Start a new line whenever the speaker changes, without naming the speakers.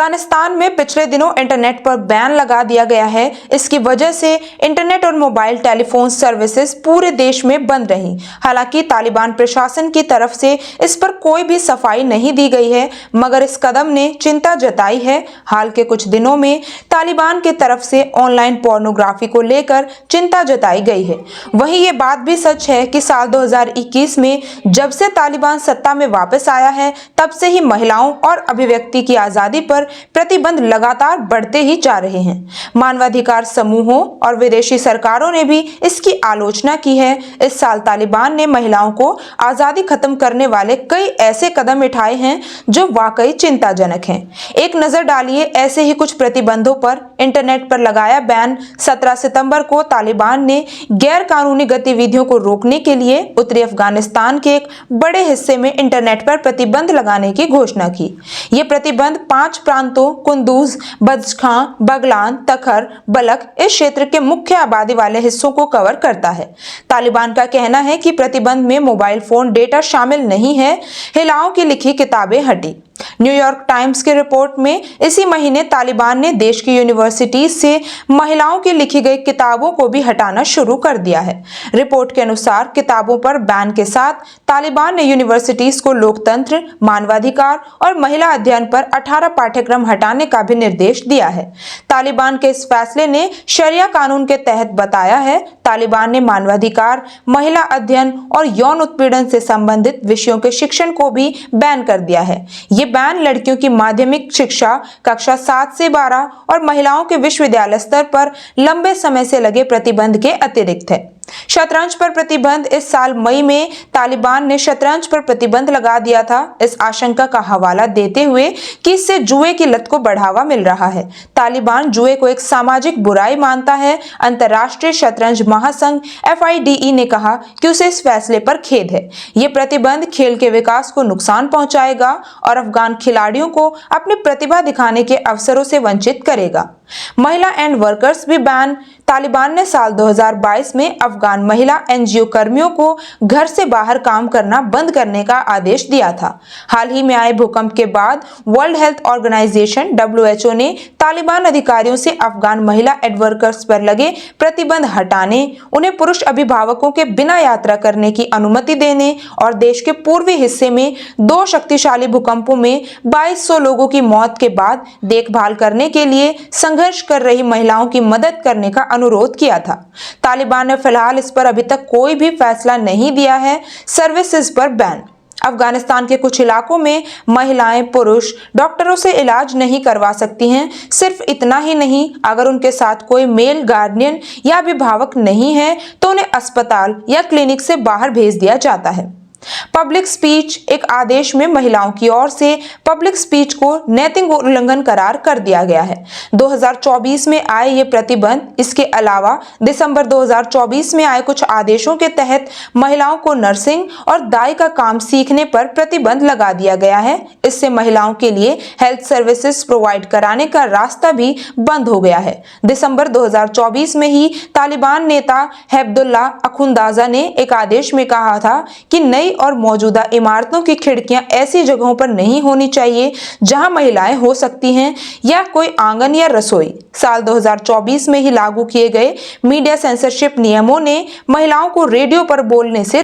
अफगानिस्तान में पिछले दिनों इंटरनेट पर बैन लगा दिया गया है। इसकी वजह से इंटरनेट और मोबाइल टेलीफोन सर्विसेज पूरे देश में बंद रहीं। हालांकि तालिबान प्रशासन की तरफ से इस पर कोई भी सफाई नहीं दी गई है, मगर इस कदम ने चिंता जताई है। हाल के कुछ दिनों में तालिबान की तरफ से ऑनलाइन पोर्नोग्राफी को लेकर चिंता जताई गई है। वहीं ये बात भी सच है कि साल 2021 में जब से तालिबान सत्ता में वापस आया है, तब से ही महिलाओं और अभिव्यक्ति की आजादी पर प्रतिबंध लगातार बढ़ते ही जा रहे हैं। मानवाधिकार समूहों और विदेशी सरकारों ने भी इसकी आलोचना की है। इस साल तालिबान ने महिलाओं को आजादी खत्म करने वाले कई ऐसे कदम उठाए हैं जो वाकई चिंताजनक हैं। एक नजर डालिए ऐसे ही कुछ प्रतिबंधों पर। इंटरनेट पर लगाया बैन। 17 सितंबर को तालिबान ने गैर कानूनी गतिविधियों को रोकने के लिए उत्तरी अफगानिस्तान के एक बड़े हिस्से में इंटरनेट पर प्रतिबंध लगाने की घोषणा की। ये प्रतिबंध 5 प्रांतों कुंदूज, बज्खां, बगलान, तखर, बलख इस क्षेत्र के मुख्य आबादी वाले हिस्सों को कवर करता है। तालिबान का कहना है कि प्रतिबंध में मोबाइल फोन डेटा शामिल नहीं है। महिलाओं की लिखी किताबें हटी। न्यूयॉर्क टाइम्स की रिपोर्ट में इसी महीने तालिबान ने देश की यूनिवर्सिटीज से महिलाओं की लिखी गई किताबों को भी हटाना शुरू कर दिया है। रिपोर्ट के अनुसार किताबों पर बैन के साथ तालिबान ने यूनिवर्सिटीज को लोकतंत्र, मानवाधिकार और महिला अध्ययन पर 18 पाठ्यक्रम हटाने का भी निर्देश दिया है। तालिबान के इस फैसले ने शरिया कानून के तहत बताया है। तालिबान ने मानवाधिकार, महिला अध्ययन और यौन उत्पीड़न से संबंधित विषयों के शिक्षण को भी बैन कर दिया है। ये बैन लड़कियों की माध्यमिक शिक्षा कक्षा 7 से 12 और महिलाओं के विश्वविद्यालय स्तर पर लंबे समय से लगे प्रतिबंध के अतिरिक्त है। शतरंज पर प्रतिबंध। इस साल मई में तालिबान ने शतरंज पर प्रतिबंध लगा दिया था, इस आशंका का हवाला देते हुए कि इससे जुए की लत को बढ़ावा मिल रहा है। तालिबान जुए को एक सामाजिक बुराई मानता है। अंतर्राष्ट्रीय शतरंज महासंघ FIDE ने कहा कि उसे इस फैसले पर खेद है। ये प्रतिबंध खेल के विकास को नुकसान पहुंचाएगा और अफगान खिलाड़ियों को अपनी प्रतिभा दिखाने के अवसरों से वंचित करेगा। महिला एंड वर्कर्स भी बैन। तालिबान ने साल 2022 में अफगान महिला NGO कर्मियों को घर से बाहर काम करना बंद करने का आदेश दिया था। हाल ही में आए भूकंप के बाद वर्ल्ड हेल्थ ऑर्गेनाइजेशन WHO ने तालिबान अधिकारियों से अफगान महिला एड वर्कर्स पर लगे प्रतिबंध हटाने, उन्हें पुरुष अभिभावकों के बिना यात्रा करने की अनुमति देने और देश के पूर्वी हिस्से में 2 शक्तिशाली भूकंपों में 2200 लोगों की मौत के बाद देखभाल करने के लिए संघर्ष कर रही महिलाओं की मदद करने का अनुरोध किया था। तालिबान ने फिलहाल इस पर अभी तक कोई भी फैसला नहीं दिया है। सर्विसेज पर बैन। अफगानिस्तान के कुछ इलाकों में महिलाएं पुरुष डॉक्टरों से इलाज नहीं करवा सकती हैं। सिर्फ इतना ही नहीं, अगर उनके साथ कोई मेल गार्डियन या अभिभावक नहीं है तो उन्हें अस्पताल या क्लिनिक से बाहर भेज दिया जाता है। Public speech. एक आदेश में महिलाओं की ओर से पब्लिक स्पीच को नैतिक उल्लंघन करार कर दिया गया है। 2024 में आए ये प्रतिबंध। इसके अलावा दिसंबर 2024 में आए कुछ आदेशों के तहत महिलाओं को नर्सिंग और दाई का काम सीखने पर प्रतिबंध लगा दिया गया है। इससे महिलाओं के लिए हेल्थ सर्विसेज प्रोवाइड कराने का रास्ता भी बंद हो गया है। दिसंबर 2024 में ही तालिबान नेता हैब्दुल्ला अखुंदाजा ने एक आदेश में कहा था कि नई और मौजूदा इमारतों की खिड़कियां ऐसी जगहों पर नहीं होनी चाहिए जहां महिलाएं हो सकती हैं या कोई आंगन या रसोई। साल 2024 में ही लागू किए गए मीडिया सेंसरशिप नियमों ने महिलाओं को रेडियो पर बोलने से